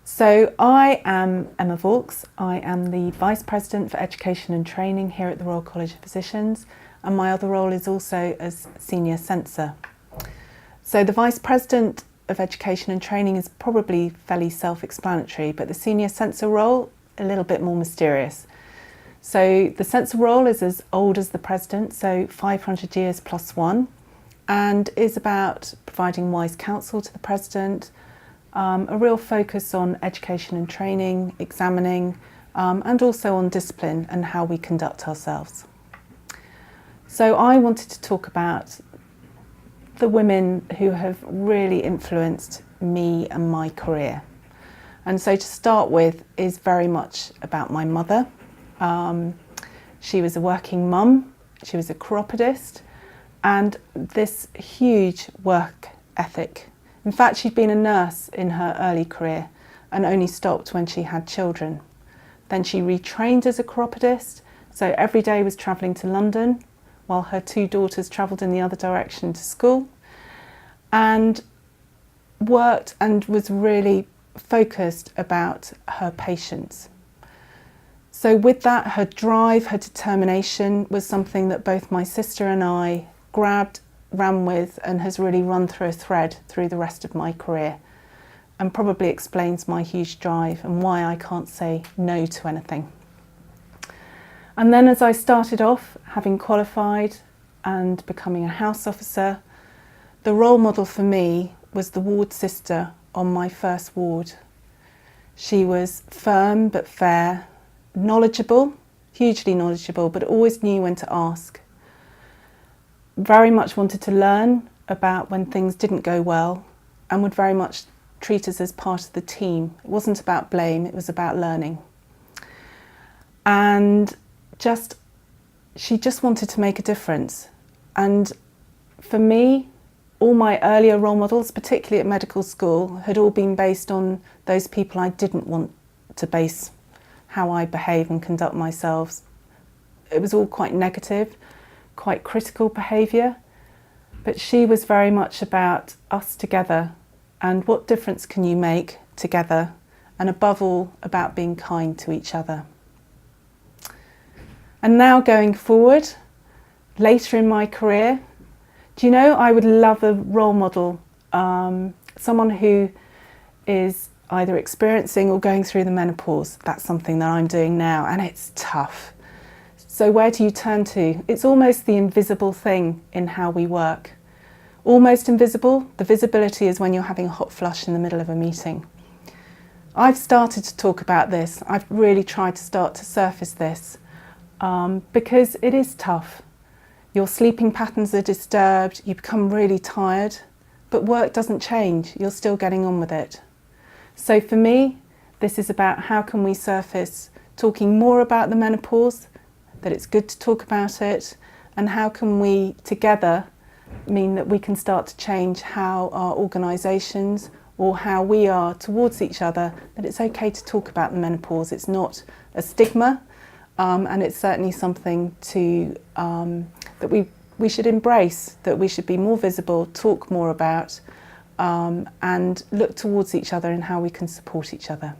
So I am Emma Vaux. I am the Vice President for Education and Training here at the Royal College of Physicians, and my other role is also as Senior Censor. So the Vice President of Education and Training is probably fairly self-explanatory, but the Senior Censor role, a little bit more mysterious. So the Censor role is as old as the President, so 500 years plus one, and is about providing wise counsel to the President, a real focus on education and training, examining, and also on discipline and how we conduct ourselves. So I wanted to talk about the women who have really influenced me and my career. And so to start with is very much about my mother. She was a working mum, she was a chiropodist, and this huge work ethic. In fact, she'd been a nurse in her early career and only stopped when she had children. Then she retrained as a chiropodist, so every day was travelling to London while her two daughters travelled in the other direction to school, and worked and was really focused about her patients. So with that, her drive, her determination was something that both my sister and I grabbed, ran with, and has really run through a thread through the rest of my career, and probably explains my huge drive and why I can't say no to anything. And then as I started off, having qualified and becoming a house officer, the role model for me was the ward sister on my first ward. She was firm but fair, knowledgeable, hugely knowledgeable, but always knew when to ask. Very much wanted to learn about when things didn't go well, and would very much treat us as part of the team. It wasn't about blame, it was about learning. And she just wanted to make a difference. And for me, all my earlier role models, particularly at medical school, had all been based on those people I didn't want to base how I behave and conduct myself. It was all quite negative, quite critical behaviour, but she was very much about us together and what difference can you make together, and above all about being kind to each other. And now going forward, later in my career, do you know, I would love a role model, someone who is either experiencing or going through the menopause. That's something that I'm doing now, and it's tough. So where do you turn to? It's almost the invisible thing in how we work. Almost invisible. The visibility is when you're having a hot flush in the middle of a meeting. I've started to talk about this. I've really tried to start to surface this because it is tough. Your sleeping patterns are disturbed, you become really tired, but work doesn't change. You're still getting on with it. So for me, this is about how can we surface talking more about the menopause, that it's good to talk about it, and how can we together mean that we can start to change how our organisations or how we are towards each other, that it's okay to talk about the menopause. It's not a stigma, and it's certainly something that we should embrace, that we should be more visible, talk more about, and look towards each other and how we can support each other.